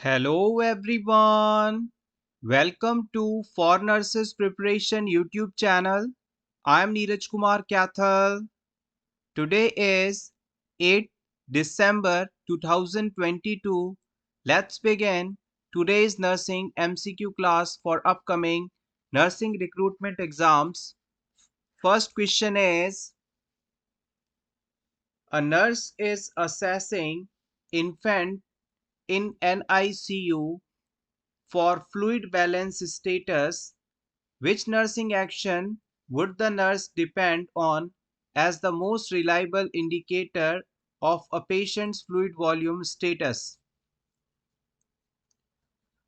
Hello everyone. Welcome to For Nurses Preparation YouTube channel. I am Neeraj Kumar Kathal. Today is 8 December 2022. Let's begin today's nursing MCQ class for upcoming nursing recruitment exams. First question is: a nurse is assessing infant in NICU for fluid balance status. Which nursing action would the nurse depend on as the most reliable indicator of a patient's fluid volume status?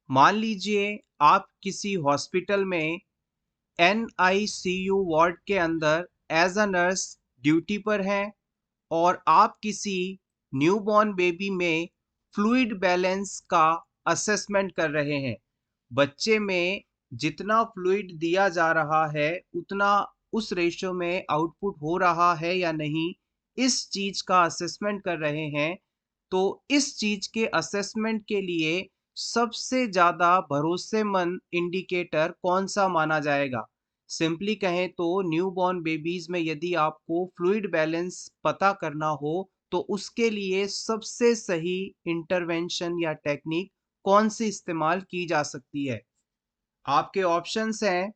मान लीजिए आप किसी hospital में NICU ward के अंदर as a nurse duty पर हैं और आप किसी न्यूबॉर्न बेबी में फ्लूइड बैलेंस का असेसमेंट कर रहे हैं। बच्चे में जितना फ्लूइड दिया जा रहा है उतना उस रेशो में आउटपुट हो रहा है या नहीं, इस चीज का असेसमेंट कर रहे हैं। तो इस चीज के असेसमेंट के लिए सबसे ज्यादा भरोसेमंद इंडिकेटर कौन सा माना जाएगा? सिंपली कहें तो न्यूबॉर्न बेबीज में यदि आपको फ्लूइड बैलेंस पता करना हो तो उसके लिए सबसे सही इंटरवेंशन या टेक्निक कौन सी इस्तेमाल की जा सकती है? आपके ऑप्शंस हैं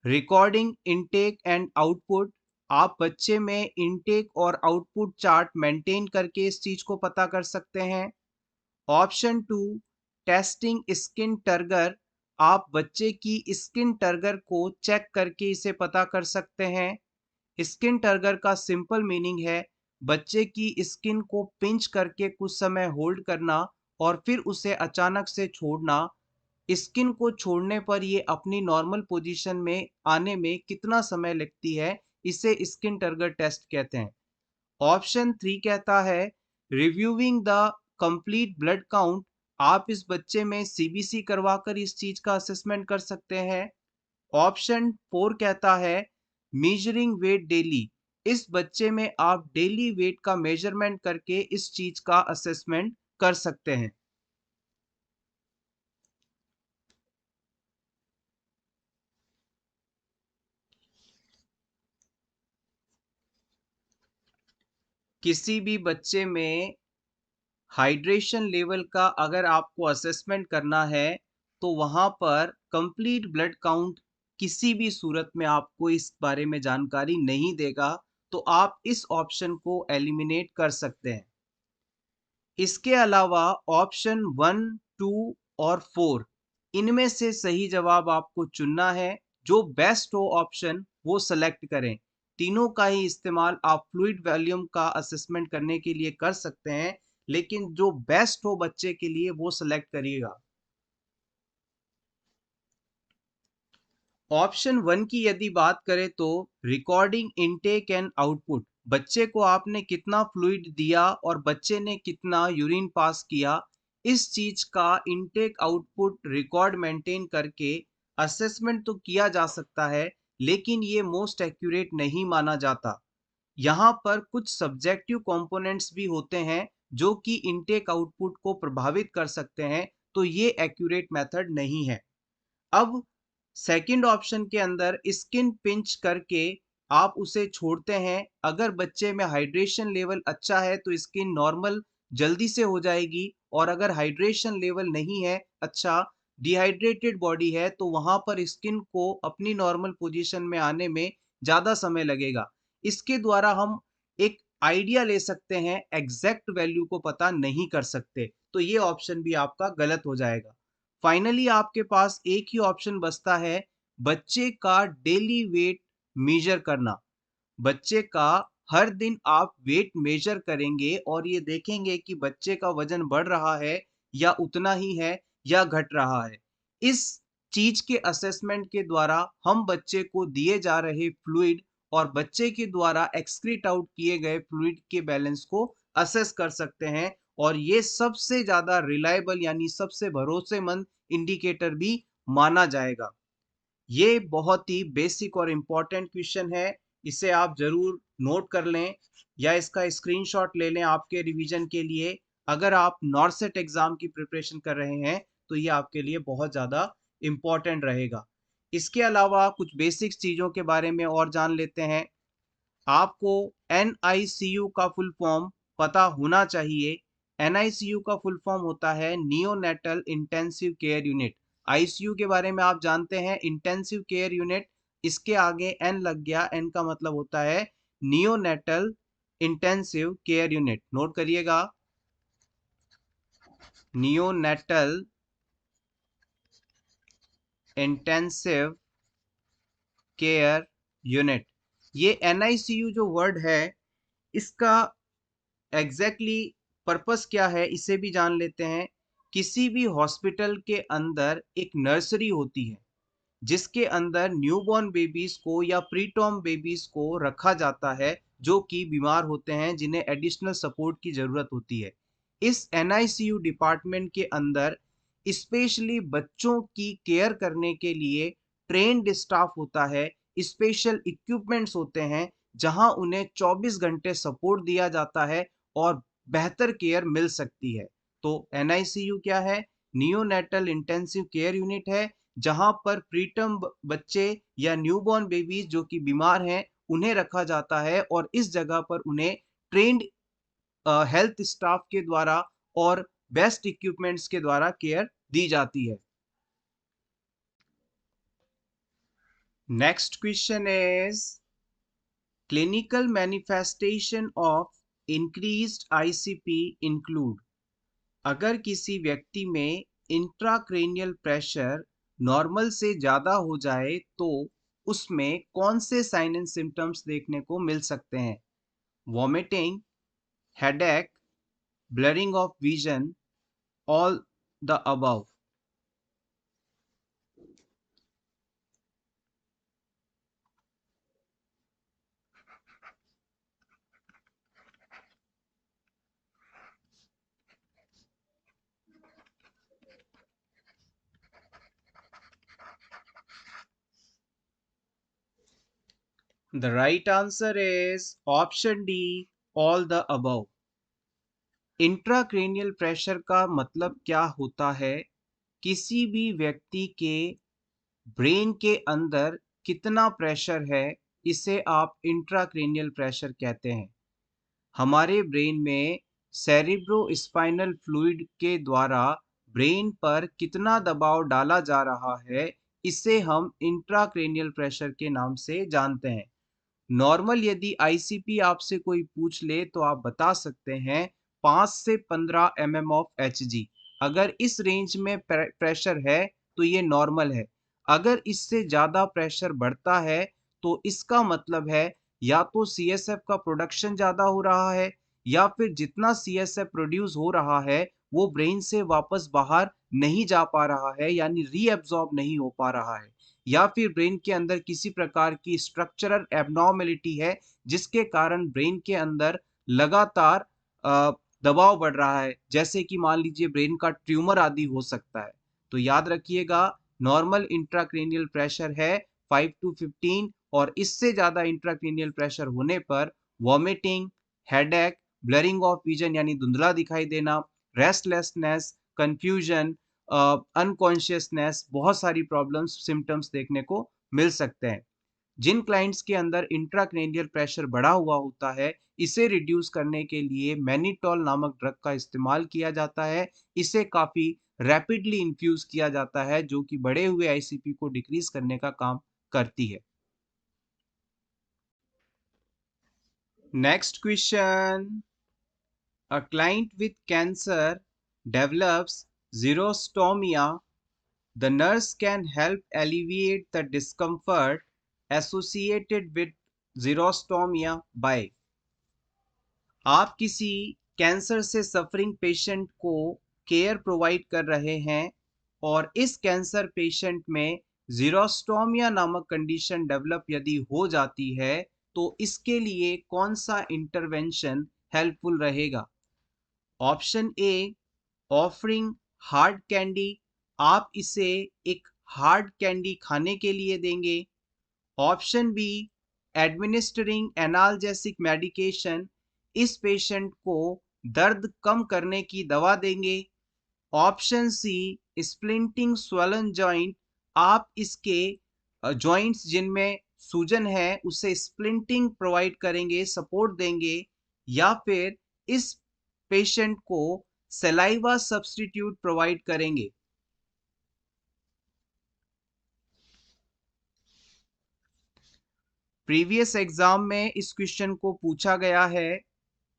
रिकॉर्डिंग इनटेक एंड आउटपुट। आप बच्चे में इनटेक और आउटपुट चार्ट मेंटेन करके इस चीज को पता कर सकते हैं। Option 2 testing skin turgor. आप बच्चे की स्किन टर्गर को चेक करके इसे पता कर सकते हैं। स्किन टर्गर का सिंपल मीनिंग है बच्चे की स्किन को पिंच करके कुछ समय होल्ड करना और फिर उसे अचानक से छोड़ना। स्किन को छोड़ने पर ये अपनी नॉर्मल पोजीशन में आने में कितना समय लगती है, इसे स्किन टर्गर टेस्ट कहते हैं। ऑप्शन 3 कहता है reviewing the complete blood count. आप इस बच्चे में सीबीसी करवाकर इस चीज का असेसमेंट कर सकते हैं। ऑप्शन 4 कहता है मेजरिंग वेट डेली। इस बच्चे में आप डेली वेट का मेजरमेंट करके इस चीज का असेसमेंट कर सकते हैं। किसी भी बच्चे में हाइड्रेशन लेवल का अगर आपको असेसमेंट करना है तो वहां पर कंप्लीट ब्लड काउंट किसी भी सूरत में आपको इस बारे में जानकारी नहीं देगा, तो आप इस ऑप्शन को एलिमिनेट कर सकते हैं। इसके अलावा ऑप्शन 1, 2 और 4 इनमें से सही जवाब आपको चुनना है। जो बेस्ट हो ऑप्शन वो सेलेक्ट करें। तीनों का ही इस्तेमाल आप फ्लूइड वॉल्यूम का असेसमेंट करने के लिए कर सकते हैं, लेकिन जो बेस्ट हो बच्चे के लिए वो सेलेक्ट करिएगा। ऑप्शन 1 की यदि बात करें तो रिकॉर्डिंग इनटेक एंड आउटपुट। बच्चे को आपने कितना फ्लूइड दिया और बच्चे ने कितना यूरिन पास किया, इस चीज का इनटेक आउटपुट रिकॉर्ड मेंटेन करके असेसमेंट तो किया जा सकता है, लेकिन ये मोस्ट एक्यूरेट नहीं माना जाता। यहाँ पर कुछ सब्जेक्टिव कंपोनेंट्स भी होते हैं जो कि इनटेक आउटपुट को प्रभावित कर सकते हैं, तो ये एक्यूरेट मेथड नहीं है। अब सेकंड ऑप्शन के अंदर स्किन पिंच करके आप उसे छोड़ते हैं। अगर बच्चे में हाइड्रेशन लेवल अच्छा है तो स्किन नॉर्मल जल्दी से हो जाएगी, और अगर हाइड्रेशन लेवल नहीं है अच्छा, डिहाइड्रेटेड बॉडी है, तो वहां पर स्किन को अपनी नॉर्मल पोजीशन में आने में ज्यादा समय लगेगा। इसके द्वारा हम एक आइडिया ले सकते हैं, एग्जैक्ट वैल्यू को पता नहीं कर सकते, तो ये ऑप्शन भी आपका गलत हो जाएगा। फाइनली आपके पास एक ही ऑप्शन बचता है बच्चे का डेली वेट मेजर करना। बच्चे का हर दिन आप वेट मेजर करेंगे और ये देखेंगे कि बच्चे का वजन बढ़ रहा है या उतना ही है या घट रहा है। इस चीज के असेसमेंट के द्वारा हम बच्चे को दिए जा रहे फ्लूइड और बच्चे के द्वारा एक्सक्रीट आउट किए गए फ्लूइड के बैलेंस को असेस कर सकते हैं, और ये सबसे ज्यादा रिलायबल यानी सबसे भरोसेमंद इंडिकेटर भी माना जाएगा। ये बहुत ही बेसिक और इम्पोर्टेंट क्वेश्चन है, इसे आप जरूर नोट कर लें या इसका स्क्रीनशॉट ले लें आपके रिवीजन के लिए। अगर आप नॉर्सेट एग्जाम की प्रिपरेशन कर रहे हैं तो ये आपके लिए बहुत ज़्यादा इम्पॉर्टेंट रहेगा। इसके अलावा कुछ बेसिक्स चीज़ों के बारे में और जान लेते हैं। आपको NICU का फुल फॉर्म पता होना चाहिए। NICU का फुल फॉर्म होता है neonatal intensive care unit. ICU के बारे में आप जानते हैं, इंटेंसिव केयर यूनिट, इसके आगे N लग गया, N का मतलब होता है neonatal intensive care unit. Note करिएगा, नियोनेटल इंटेंसिव केयर यूनिट। ये NICU जो वर्ड है, इसका एग्जैक्टली पर्पस क्या है इसे भी जान लेते हैं। किसी भी हॉस्पिटल के अंदर एक नर्सरी होती है जिसके अंदर न्यूबॉर्न बेबीज को या प्रीटर्म बेबीज को रखा जाता है जो कि बीमार होते हैं, जिन्हें एडिशनल सपोर्ट की जरूरत होती है। इस NICU डिपार्टमेंट के अंदर स्पेशली बच्चों की केयर करने के लिए ट्रेन्ड स्टाफ होता है, स्पेशल इक्विपमेंट्स होते हैं, जहां उन्हें 24 घंटे सपोर्ट दिया जाता है और बेहतर केयर मिल सकती है। तो NICU क्या है? नियोनेटल इंटेंसिव केयर यूनिट है, जहां पर प्रीटर्म बच्चे या न्यूबॉर्न बेबीज जो कि बीमार हैं उन्हें रखा जाता है और इस जगह पर उन्हें ट्रेन्ड हेल्थ स्टाफ के द्वारा और बेस्ट इक्विपमेंट्स के द्वारा केयर दी जाती है। Next question is clinical manifestation of increased ICP include. अगर किसी व्यक्ति में इंट्राक्रेनियल प्रेशर नॉर्मल से ज़्यादा हो जाए तो उसमें कौन से साइन एंड सिम्टम्स देखने को मिल सकते हैं? Vomiting, headache, blurring of vision, all the above. The right answer is option D, all the above. Intracranial pressure का मतलब क्या होता है? किसी भी व्यक्ति के ब्रेन के अंदर कितना प्रेशर है, इसे आप इंट्राक्रेनियल प्रेशर कहते हैं। हमारे ब्रेन में सेरिब्रोस्पाइनल फ्लूइड के द्वारा ब्रेन पर कितना दबाव डाला जा रहा है, इसे हम इंट्राक्रेनियल प्रेशर के नाम से जानते हैं। नॉर्मल यदि ICP आपसे कोई पूछ ले तो आप बता सकते हैं 5 से 15 mm ऑफ Hg। अगर इस रेंज में प्रेशर है तो ये नॉर्मल है। अगर इससे ज़्यादा प्रेशर बढ़ता है तो इसका मतलब है या तो CSF का प्रोडक्शन ज़्यादा हो रहा है या फिर जितना CSF प्रोड्यूस हो रहा है वो ब्रेन से वापस बाहर नहीं जा पा रहा है, यानी रीअब्सॉर्ब नहीं हो पा रहा है, या फिर ब्रेन के अंदर किसी प्रकार की स्ट्रक्चरल एबनॉर्मेलिटी है जिसके कारण ब्रेन के अंदर लगातार दबाव बढ़ रहा है, जैसे कि मान लीजिए ब्रेन का ट्यूमर आदि हो सकता है। तो याद रखिएगा, नॉर्मल इंट्राक्रेनियल प्रेशर है 5 to 15 और इससे ज़्यादा इंट्राक्रेनियल प्रेशर होने पर vomiting, headache, blurring of vision यानी धुंधला दिखाई देना, रेस्टलेसनेस, कंफ्यूजन, अनकॉन्शियसनेस, बहुत सारी प्रॉब्लम्स सिम्टम्स देखने को मिल सकते हैं। जिन क्लाइंट्स के अंदर इंट्राक्रेनियल प्रेशर बढ़ा हुआ होता है, इसे रिड्यूस करने के लिए मैनिटोल नामक ड्रग का इस्तेमाल किया जाता है। इसे काफ़ी रैपिडली इन्फ्यूज़ किया जाता है जो कि बढ़े हुए ICP को डिक्रीज़ करने का काम करती है। Next question, a client with cancer develops xerostomia. The nurse can help alleviate the discomfort associated with xerostomia by। आप किसी कैंसर से सफरिंग पेशेंट को केयर प्रोवाइड कर रहे हैं और इस कैंसर पेशेंट में जीरोस्टोमिया नामक कंडीशन डेवलप यदि हो जाती है तो इसके लिए कौन सा इंटरवेंशन हेल्पफुल रहेगा? Option A, offering hard candy, आप इसे एक हार्ड कैंडी खाने के लिए देंगे। Option B, administering analgesic medication, इस पेशेंट को दर्द कम करने की दवा देंगे। Option C, splinting swollen joint, आप इसके जॉइंट्स जिनमें सूजन है उसे स्प्लिंटिंग प्रोवाइड करेंगे, सपोर्ट देंगे। या फिर इस पेशेंट को सलाइवा सब्स्टिट्यूट प्रोवाइड करेंगे। प्रीवियस एग्जाम में इस क्वेश्चन को पूछा गया है।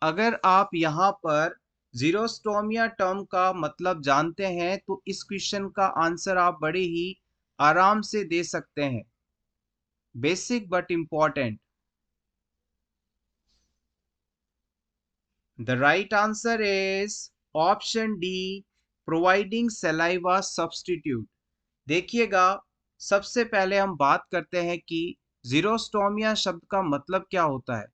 अगर आप यहाँ पर जीरोस्टोमिया टर्म का मतलब जानते हैं तो इस क्वेश्चन का आंसर आप बड़े ही आराम से दे सकते हैं। Basic but important. The right answer is option D, providing saliva substitute. देखिएगा, सबसे पहले हम बात करते हैं कि जीरोस्टोमिया शब्द का मतलब क्या होता है।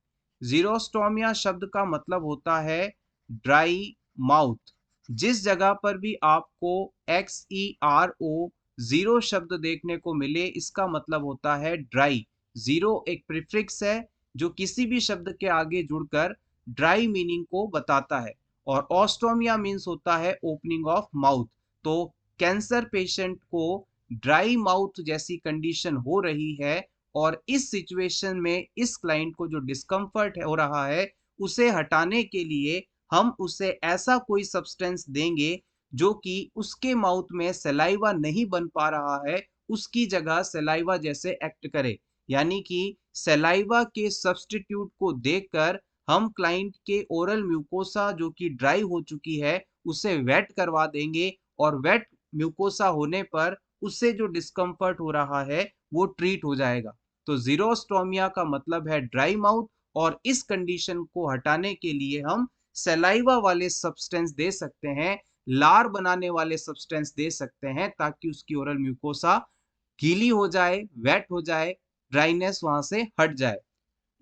जीरोस्टोमिया शब्द का मतलब होता है ड्राई माउथ। जिस जगह पर भी आपको XERO जीरो शब्द देखने को मिले, इसका मतलब होता है ड्राई। जीरो एक प्रीफिक्स है जो किसी भी शब्द के आगे जुड़कर ड्राई मीनिंग को बताता है। और ऑस्टोमिया मीन्स होता है ओपनिंग ऑफ माउथ। तो कैंसर पेशेंट को ड्राई माउथ जैसी कंडीशन हो रही है और इस सिचुएशन में इस क्लाइंट को जो डिस्कम्फर्ट हो रहा है उसे हटाने के लिए हम उसे ऐसा कोई सब्सटेंस देंगे जो कि उसके माउथ में सलाइवा नहीं बन पा रहा है, उसकी जगह सलाइवा जैसे एक्ट करे। यानी कि सलाइवा के सब्स्टिट्यूट को देकर हम क्लाइंट के ओरल म्यूकोसा जो कि ड्राई हो चुकी है उसे वेट करवा देंगे और वेट म्यूकोसा होने पर उससे जो डिस्कम्फर्ट हो रहा है वो ट्रीट हो जाएगा। तो जीरोस्टोमिया का मतलब है ड्राई माउथ और इस कंडीशन को हटाने के लिए हम सलाइवा वाले सब्सटेंस दे सकते हैं, लार बनाने वाले सब्सटेंस दे सकते हैं ताकि उसकी ओरल म्यूकोसा गीली हो जाए, वेट हो जाए, ड्राइनेस वहां से हट जाए।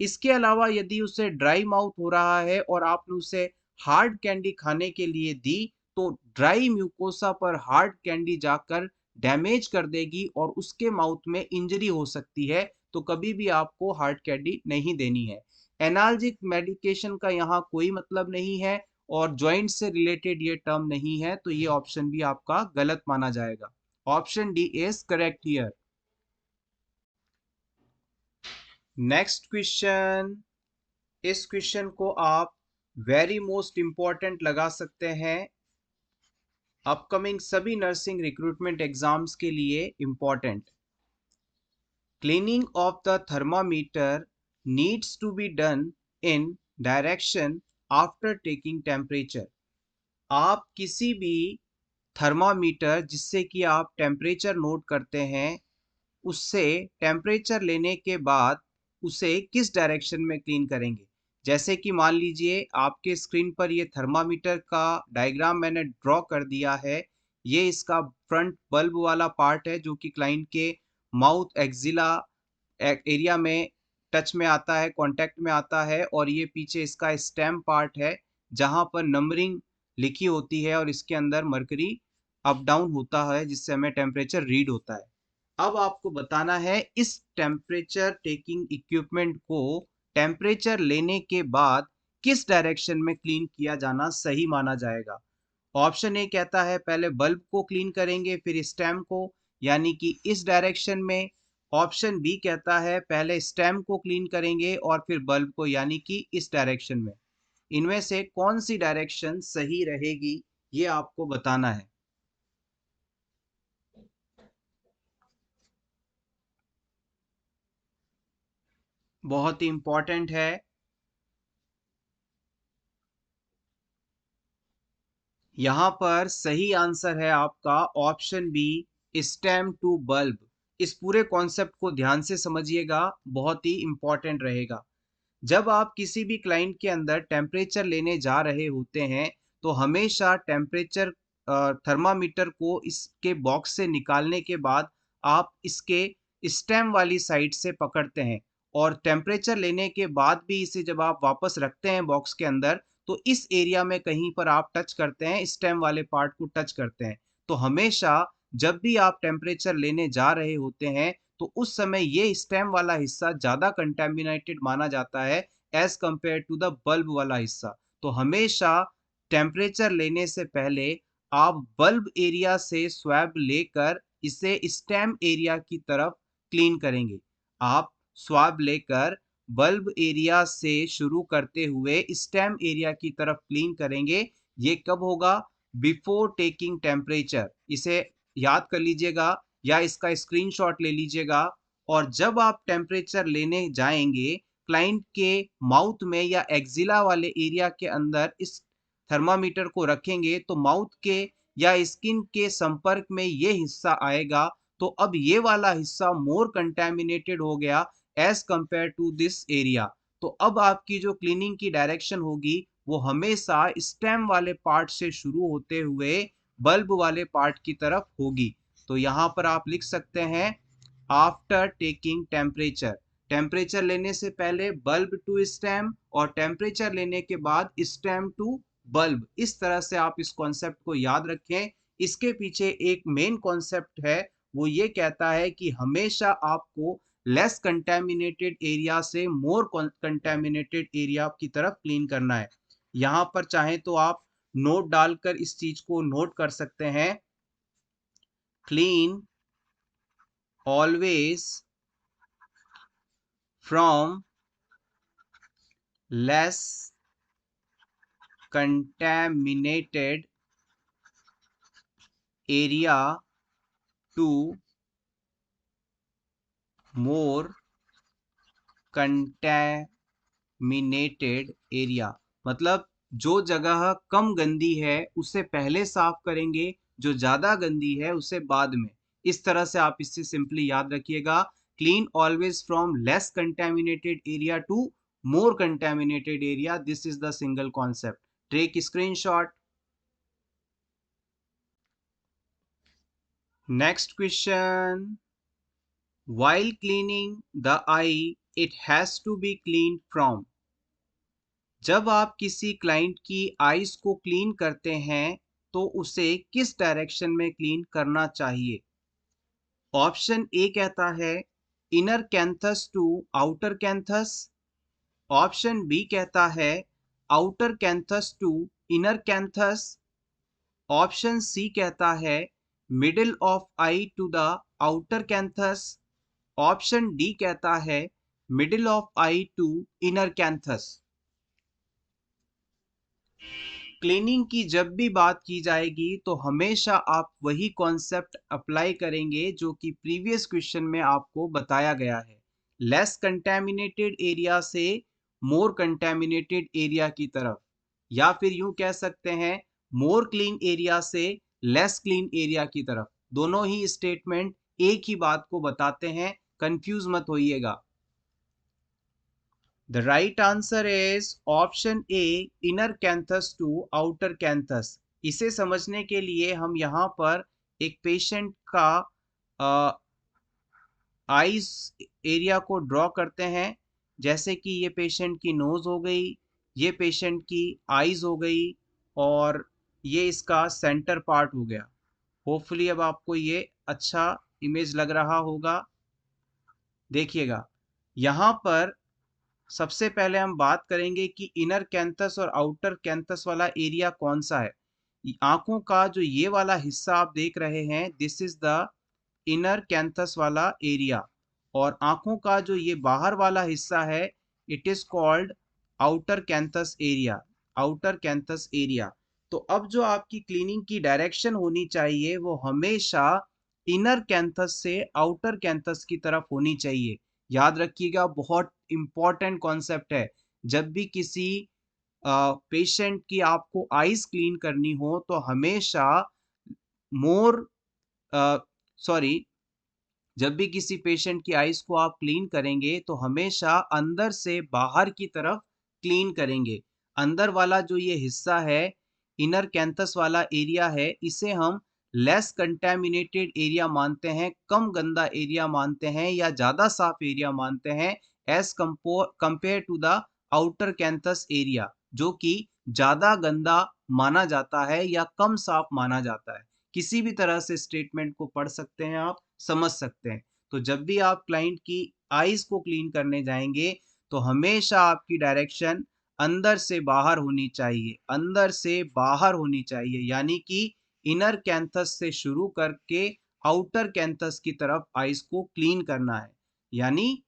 इसके अलावा यदि उसे ड्राई माउथ हो रहा है और आपने उसे हार्ड कैंडी खाने के लिए दी तो ड्राई म्यूकोसा पर हार्ड कैंडी जाकर डैमेज कर देगी और उसके माउथ में इंजरी हो सकती है। तो कभी भी आपको हार्ड कैंडी नहीं देनी है। एनाल्जिक मेडिकेशन का यहाँ कोई मतलब नहीं है और जॉइंट से रिलेटेड ये टर्म नहीं है, तो ये ऑप्शन भी आपका गलत माना जाएगा। Option D is correct here. Next question. इस क्वेश्चन को आप वेरी मोस्ट इंपॉर्टेंट लगा सकते हैं, अपकमिंग सभी नर्सिंग रिक्रूटमेंट एग्जाम्स के लिए important. Cleaning of the thermometer needs to be done in direction after taking temperature. आप किसी भी थर्मामीटर जिससे कि आप टेम्परेचर नोट करते हैं उससे टेम्परेचर लेने के बाद उसे किस डायरेक्शन में क्लीन करेंगे। जैसे कि मान लीजिए आपके स्क्रीन पर ये थर्मामीटर का डायग्राम मैंने ड्रॉ कर दिया है। ये इसका फ्रंट बल्ब वाला पार्ट है जो कि क्लाइंट के माउथ एक्जिला एरिया में टच में आता है, कांटेक्ट में आता है। और ये पीछे इसका स्टेम पार्ट है जहां पर नंबरिंग लिखी होती है और इसके अंदर मरकरी अप डाउन होता है जिससे हमें टेम्परेचर रीड होता है। अब आपको बताना है इस टेम्परेचर टेकिंग इक्विपमेंट को टेम्परेचर लेने के बाद किस डायरेक्शन में क्लीन किया जाना सही माना जाएगा। ऑप्शन ए कहता है पहले बल्ब को क्लीन करेंगे फिर स्टेम को, यानी कि इस डायरेक्शन में। ऑप्शन बी कहता है पहले स्टेम को क्लीन करेंगे और फिर बल्ब को, यानी कि इस डायरेक्शन में। इनमें से कौन सी डायरेक्शन सही रहेगी ये आपको बताना है। बहुत ही इंपॉर्टेंट है। यहाँ पर सही आंसर है आपका option B, stem to bulb. इस पूरे कॉन्सेप्ट को ध्यान से समझिएगा, बहुत ही इंपॉर्टेंट रहेगा। जब आप किसी भी क्लाइंट के अंदर टेम्परेचर लेने जा रहे होते हैं तो हमेशा टेम्परेचर थर्मामीटर को इसके बॉक्स से निकालने के बाद आप इसके स्टेम वाली साइड से पकड़ते हैं और टेम्परेचर लेने के बाद भी इसे जब आप वापस रखते हैं बॉक्स के अंदर तो इस एरिया में कहीं पर आप टच करते हैं, स्टेम वाले पार्ट को टच करते हैं। तो हमेशा जब भी आप टेम्परेचर लेने जा रहे होते हैं तो उस समय ये स्टेम वाला हिस्सा ज़्यादा कंटेमिनेटेड माना जाता है as compare to the bulb वाला हिस्सा। तो हमेशा टेम्परेचर लेने से पहले आप बल्ब एरिया से स्वैब लेकर इसे स्टेम एरिया की तरफ क्लीन करेंगे। आप स्वैब लेकर बल्ब एरिया से शुरू करते हुए स्टेम एरिया की तरफ क्लीन करेंगे। ये कब होगा? Before taking temperature. इसे याद कर लीजिएगा या इसका स्क्रीनशॉट ले लीजिएगा। और जब आप टेम्परेचर लेने जाएंगे क्लाइंट के माउथ में या एक्जिला वाले एरिया के अंदर इस थर्मामीटर को रखेंगे तो माउथ के या स्किन के संपर्क में ये हिस्सा आएगा, तो अब ये वाला हिस्सा मोर कंटेमिनेटेड हो गया as compare to this area. तो अब आपकी जो क्लीनिंग की डायरेक्शन होगी वो हमेशा स्टेम वाले पार्ट से शुरू होते हुए बल्ब वाले पार्ट की तरफ होगी। तो यहाँ पर आप लिख सकते हैं आफ्टर टेकिंग टेम्परेचर। टेम्परेचर लेने से पहले बल्ब टू स्टेम और टेम्परेचर लेने के बाद स्टेम टू बल्ब। इस तरह से आप इस कॉन्सेप्ट को याद रखें। इसके पीछे एक मेन कॉन्सेप्ट है, वो ये कहता है कि हमेशा आपको लेस कंटेमिनेटेड एरिया से मोर कंटेमिनेटेड एरिया की तरफ क्लीन करना है। यहाँ पर चाहें तो आप नोट डालकर इस चीज को नोट कर सकते हैं। Clean always from less contaminated area to more contaminated area। मतलब जो जगह कम गंदी है उसे पहले साफ करेंगे, जो ज्यादा गंदी है उसे बाद में। इस तरह से आप इससे सिंपली याद रखिएगा, clean always from less contaminated area to more contaminated area. This is the single concept. Take screenshot. Next question. While cleaning the eye, it has to be cleaned from. जब आप किसी क्लाइंट की eyes को clean करते हैं तो उसे किस डायरेक्शन में क्लीन करना चाहिए? ऑप्शन ए कहता है inner canthus to outer canthus. Option B कहता है outer canthus to inner canthus. Option C कहता है middle of eye to the outer canthus. Option D कहता है middle of eye to inner canthus. Cleaning की जब भी बात की जाएगी तो हमेशा आप वही कॉन्सेप्ट अप्लाई करेंगे जो कि प्रीवियस क्वेश्चन में आपको बताया गया है, लेस कंटेमिनेटेड एरिया से मोर कंटेमिनेटेड एरिया की तरफ, या फिर यूं कह सकते हैं मोर क्लीन एरिया से लेस क्लीन एरिया की तरफ। दोनों ही स्टेटमेंट एक ही बात को बताते हैं, कंफ्यूज मत होइएगा। The right answer is option A, inner canthus to outer canthus। इसे समझने के लिए हम यहाँ पर एक पेशेंट का आईज एरिया को ड्रॉ करते हैं। जैसे कि ये पेशेंट की नोज हो गई, ये पेशेंट की आईज हो गई और ये इसका सेंटर पार्ट हो गया। होपफुली अब आपको ये अच्छा इमेज लग रहा होगा। देखिएगा, यहाँ पर सबसे पहले हम बात करेंगे कि इनर कैंथस और आउटर कैंथस वाला एरिया कौन सा है। आंखों का जो ये वाला हिस्सा आप देख रहे हैं, this is the inner canthus वाला एरिया, और आंखों का जो ये बाहर वाला हिस्सा है it is called outer canthus area. Outer canthus area. तो अब जो आपकी क्लीनिंग की डायरेक्शन होनी चाहिए वो हमेशा इनर कैंथस से आउटर कैंथस की तरफ होनी चाहिए। याद रखिएगा, बहुत इंपॉर्टेंट कॉन्सेप्ट है। जब भी किसी पेशेंट की आपको आईज क्लीन करनी हो तो हमेशा मोर सॉरी जब भी किसी पेशेंट की आईज को आप क्लीन करेंगे तो हमेशा अंदर से बाहर की तरफ क्लीन करेंगे। अंदर वाला जो ये हिस्सा है, इनर कैंथस वाला एरिया है, इसे हम लेस कंटेमिनेटेड एरिया मानते हैं, कम गंदा एरिया मानते हैं या ज़्यादा साफ एरिया मानते हैं as compare to the outer canthus area, जो कि ज़्यादा गंदा माना जाता है या कम साफ माना जाता है। किसी भी तरह से स्टेटमेंट को पढ़ सकते हैं, आप समझ सकते हैं। तो जब भी आप क्लाइंट की आईज को क्लीन करने जाएंगे तो हमेशा आपकी डायरेक्शन अंदर से बाहर होनी चाहिए, अंदर से बाहर होनी चाहिए, यानी कि इनर कैंथस से शुरू करके आउटर कैंथस की तरफ आइज को क्लीन करना है, यानी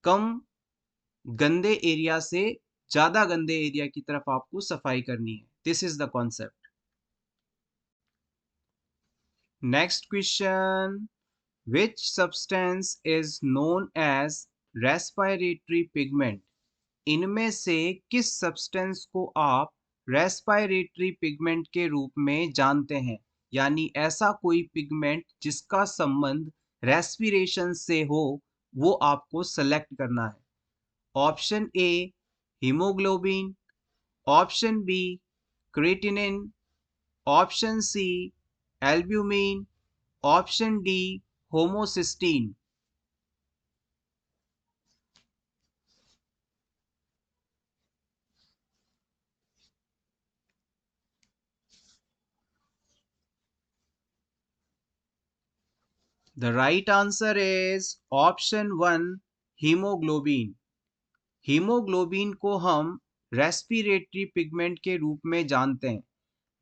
कम गंदे एरिया से ज्यादा गंदे एरिया की तरफ आपको सफाई करनी है। This is the concept. Next question, which substance is known as respiratory pigment? इनमें से किस सब्सटेंस को आप रेस्पिरेटरी पिगमेंट के रूप में जानते हैं, यानी ऐसा कोई पिगमेंट जिसका संबंध रेस्पिरेशन से हो, वो आपको सेलेक्ट करना है। Option A haemoglobin, option B creatinine, option C albumin, option D homocysteine. The right answer is option 1 haemoglobin. Haemoglobin को हम रेस्पिरेटरी पिगमेंट के रूप में जानते हैं,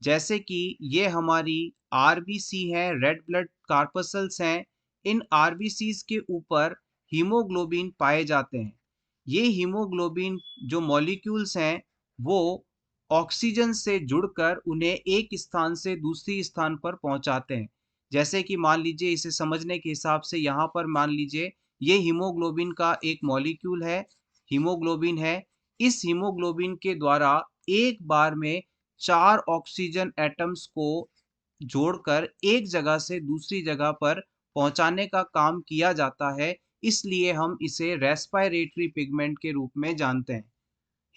जैसे कि ये हमारी आरबीसी है, रेड ब्लड कार्पसल्स हैं। इन आरबीसीज के ऊपर हीमोग्लोबिन पाए जाते हैं। ये हीमोग्लोबिन जो मॉलिक्यूल्स हैं वो ऑक्सीजन से जुड़कर उन्हें एक स्थान से दूसरी स्थान पर पहुंचाते हैं। जैसे कि मान लीजिए, इसे समझने के हिसाब से यहाँ पर मान लीजिए ये हीमोग्लोबिन का एक मॉलिक्यूल है, हीमोग्लोबिन है। इस हीमोग्लोबिन के द्वारा एक बार में 4 ऑक्सीजन एटम्स को जोड़कर एक जगह से दूसरी जगह पर पहुंचाने का काम किया जाता है, इसलिए हम इसे रेस्पिरेटरी पिगमेंट के रूप में जानते हैं।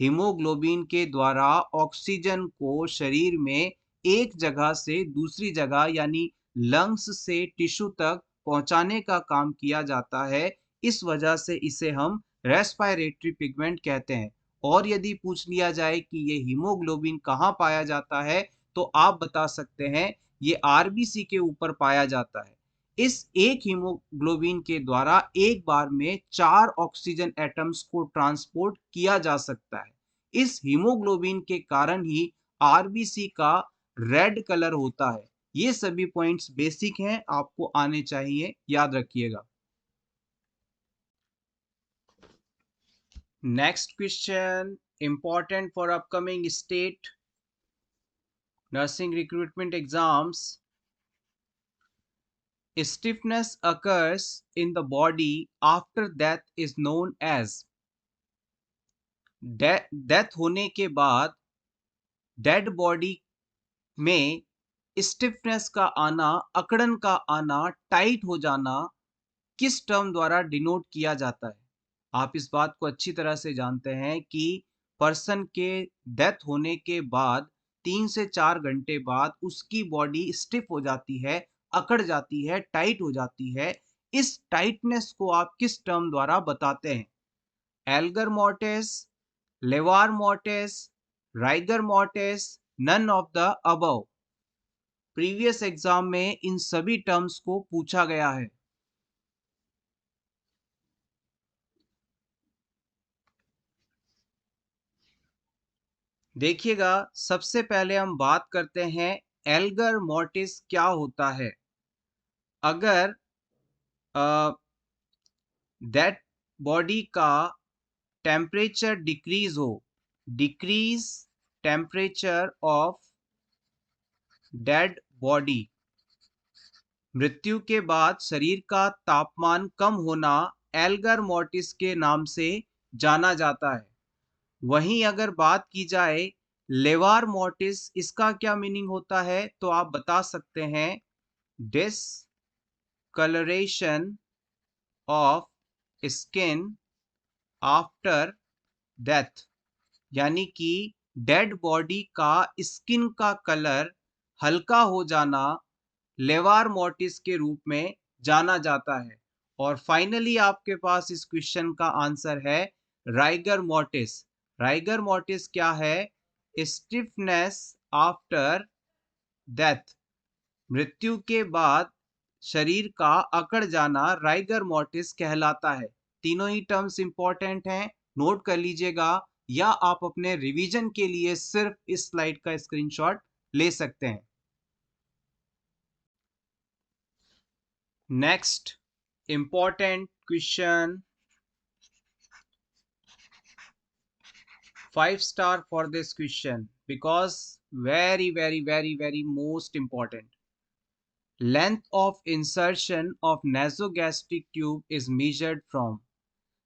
हीमोग्लोबिन के द्वारा ऑक्सीजन को शरीर में एक जगह से दूसरी जगह यानी लंग्स से टिश्यू तक पहुंचाने का काम किया जाता है, इस वजह से इसे हम रेस्पिरेटरी पिगमेंट कहते हैं। और यदि पूछ लिया जाए कि ये हीमोग्लोबिन कहाँ पाया जाता है, तो आप बता सकते हैं ये आरबीसी के ऊपर पाया जाता है। इस एक हीमोग्लोबिन के द्वारा एक बार में 4 ऑक्सीजन एटम्स को ट्रांसपोर्ट किया जा सकता है। इस हीमोग्लोबिन के कारण ही आरबीसी का रेड कलर होता है। ये सभी पॉइंट्स बेसिक हैं, आपको आने चाहिए, याद रखिएगा। Next question, important for upcoming state nursing recruitment exams. Stiffness occurs in the body after death is known as। Death होने के बाद डेड बॉडी में स्टिफनेस का आना, अकड़न का आना, टाइट हो जाना किस टर्म द्वारा डिनोट किया जाता है? आप इस बात को अच्छी तरह से जानते हैं कि पर्सन के डेथ होने के बाद 3 से 4 घंटे बाद उसकी बॉडी स्टिफ हो जाती है, अकड़ जाती है, टाइट हो जाती है। इस टाइटनेस को आप किस टर्म द्वारा बताते हैं? Algor mortis, livor mortis, rigor mortis, none of the above. Previous exam में इन सभी टर्म्स को पूछा गया है। देखिएगा, सबसे पहले हम बात करते हैं एल्गर मॉर्टिस क्या होता है। अगर डेड बॉडी का टेम्परेचर डिक्रीज हो, decrease temperature of dead body, मृत्यु के बाद शरीर का तापमान कम होना एल्गर मॉर्टिस के नाम से जाना जाता है। वहीं अगर बात की जाए लेवार मॉर्टिस, इसका क्या मीनिंग होता है, तो आप बता सकते हैं discolouration of skin after death, यानी कि डेड बॉडी का स्किन का कलर हल्का हो जाना लेवार मॉर्टिस के रूप में जाना जाता है। और फाइनली आपके पास इस क्वेश्चन का आंसर है राइगर मॉर्टिस। राइगर मॉर्टिस क्या है? स्टिफनेस आफ्टर डेथ, मृत्यु के बाद शरीर का अकड़ जाना राइगर मॉर्टिस कहलाता है। तीनों ही टर्म्स इंपॉर्टेंट हैं, नोट कर लीजिएगा। या आप अपने रिवीजन के लिए सिर्फ इस स्लाइड का स्क्रीनशॉट ले सकते हैं। Next important question, 5 star for this question because very most important. Length of insertion of nasogastric tube is measured from,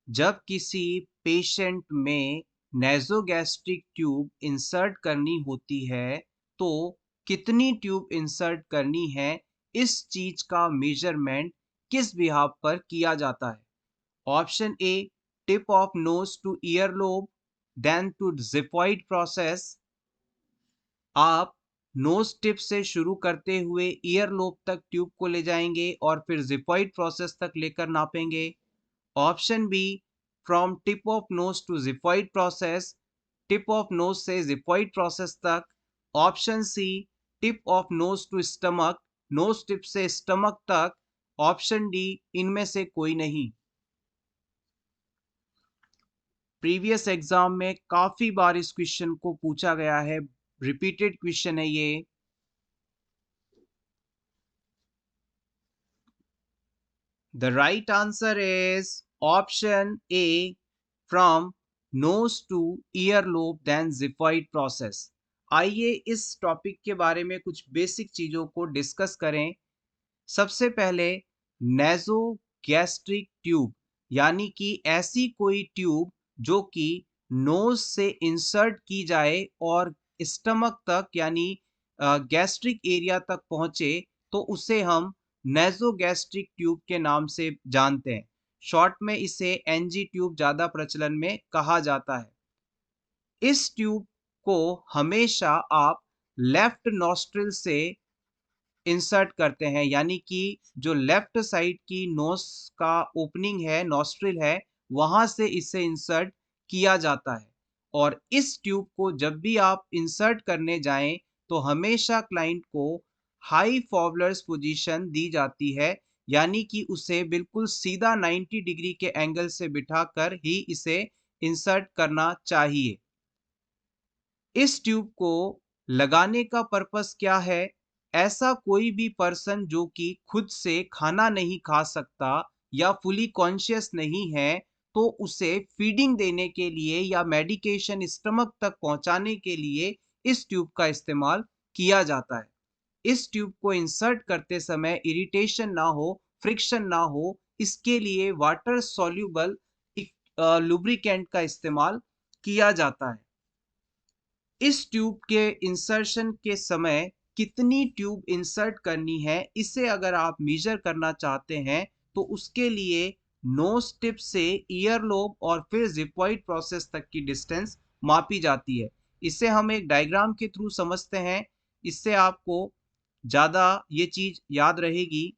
जब किसी पेशेंट में नेजोगैस्ट्रिक ट्यूब इंसर्ट करनी होती है तो कितनी ट्यूब इंसर्ट करनी है, इस चीज का मेजरमेंट किस बिहाफ पर किया जाता है। Option A, tip of nose to ear lobe, then to xiphoid process. आप नोज टिप से शुरू करते हुए ईयर लोब तक ट्यूब को ले जाएंगे और फिर जिफॉइड प्रोसेस तक लेकर नापेंगे। Option B, from tip of nose to xiphoid process, tip of nose से जिफॉइड प्रोसेस तक। Option C, tip of nose to stomach, nose tip से स्टमक तक। ऑप्शन डी, इनमें से कोई नहीं। प्रीवियस एग्जाम में काफी बार इस क्वेश्चन को पूछा गया है, रिपीटेड क्वेश्चन है ये। The right answer is option A, from nose to earlobe then xiphoid process। आइए इस टॉपिक के बारे में कुछ बेसिक चीजों को डिस्कस करें। सबसे पहले नेजो गैस्ट्रिक ट्यूब यानी कि ऐसी कोई ट्यूब जो कि नोज से इंसर्ट की जाए और स्टमक तक यानी गैस्ट्रिक एरिया तक पहुंचे तो उसे हम नेजोगैस्ट्रिक ट्यूब के नाम से जानते हैं। शॉर्ट में इसे एनजी ट्यूब ज्यादा प्रचलन में कहा जाता है। इस ट्यूब को हमेशा आप लेफ्ट नॉस्ट्रिल से इंसर्ट करते हैं, यानी कि जो लेफ्ट साइड की नोज का ओपनिंग है, नॉस्ट्रिल है, वहां से इसे इंसर्ट किया जाता है। और इस ट्यूब को जब भी आप इंसर्ट करने जाएं तो हमेशा क्लाइंट को हाई फॉबलर्स पोजीशन दी जाती है, यानी कि उसे बिल्कुल सीधा 90 डिग्री के एंगल से बिठाकर ही इसे इंसर्ट करना चाहिए। इस ट्यूब को लगाने का पर्पस क्या है? ऐसा कोई भी पर्सन जो कि खुद से खाना नहीं खा सकता या फुली कॉन्शियस नहीं है, तो उसे फीडिंग देने के लिए या मेडिकेशन स्टमक तक पहुंचाने के लिए इस ट्यूब का इस्तेमाल किया जाता है। इस ट्यूब को इंसर्ट करते समय इरिटेशन ना हो, फ्रिक्शन ना हो, इसके लिए वाटर सॉल्यूबल लुब्रिकेंट का इस्तेमाल किया जाता है। इस ट्यूब के इंसर्शन के समय कितनी ट्यूब इंसर्ट करनी है, इसे अगर आप मेजर करना चाहते हैं तो उसके लिए नोज टिप से ईयर लोब और फिर जिपॉइड प्रोसेस तक की डिस्टेंस मापी जाती है। इसे हम एक डायग्राम के थ्रू समझते हैं, इससे आपको ज़्यादा ये चीज़ याद रहेगी।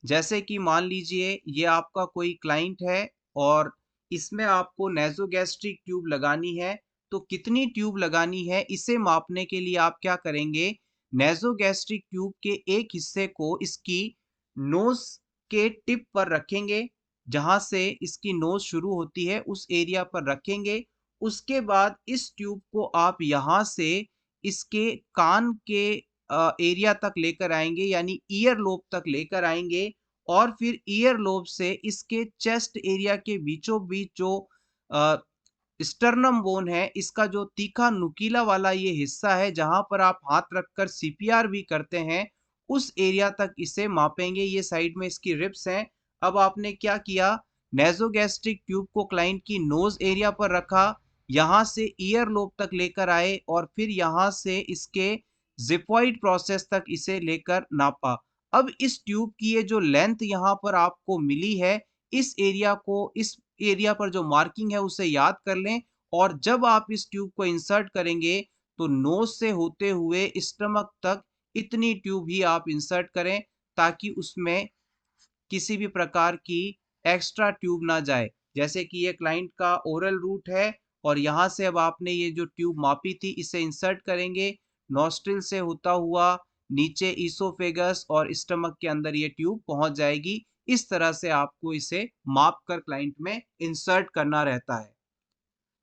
जैसे कि मान लीजिए ये आपका कोई क्लाइंट है और इसमें आपको नेजोगैस्ट्रिक ट्यूब लगानी है, तो कितनी ट्यूब लगानी है इसे मापने के लिए आप क्या करेंगे, नेजोगैस्ट्रिक ट्यूब के एक हिस्से को इसकी नोज के टिप पर रखेंगे, जहां से इसकी नोज शुरू होती है उस एरिया पर रखेंगे। उसके बाद इस ट्यूब को आप यहाँ से इसके कान के एरिया तक लेकर आएंगे, यानी ईयर लोब तक लेकर आएंगे और फिर ईयर लोब से इसके चेस्ट एरिया के बीचों बीच जो स्टर्नम बोन है, इसका जो तीखा नुकीला वाला ये हिस्सा है जहां पर आप हाथ रखकर सीपीआर भी करते हैं, उस एरिया तक इसे मापेंगे। ये साइड में इसकी रिब्स हैं। अब आपने क्या किया, नेजोगैस्ट्रिक ट्यूब को क्लाइंट की नोज एरिया पर रखा, यहां से ईयर लोब तक लेकर आए और फिर यहां से इसके जिपॉइड प्रोसेस तक इसे लेकर नापा। अब इस ट्यूब की ये जो लेंथ यहाँ पर आपको मिली है, इस एरिया पर जो मार्किंग है उसे याद कर लें और जब आप इस ट्यूब को इंसर्ट करेंगे तो नोज से होते हुए स्टमक तक इतनी ट्यूब ही आप इंसर्ट करें ताकि उसमें किसी भी प्रकार की एक्स्ट्रा ट्यूब ना जाए। जैसे कि ये क्लाइंट का ओरल रूट है और यहाँ से अब आपने ये जो ट्यूब मापी थी इसे इंसर्ट करेंगे, नॉस्ट्रिल से होता हुआ नीचे ईसोफेगस और स्टमक के अंदर ये ट्यूब पहुंच जाएगी। इस तरह से आपको इसे माप कर क्लाइंट में इंसर्ट करना रहता है।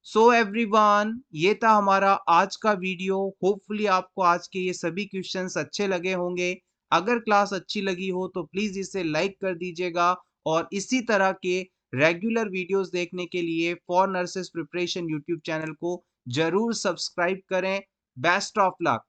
सो एवरीवन, ये था हमारा आज का वीडियो। होपफुली आपको आज के ये सभी क्वेश्चंस अच्छे लगे होंगे। अगर क्लास अच्छी लगी हो तो प्लीज इसे लाइक कर दीजिएगा और इसी तरह के रेगुलर वीडियोस देखने के लिए for nurses preparation YouTube channel को जरूर सब्सक्राइब करें। Best of luck.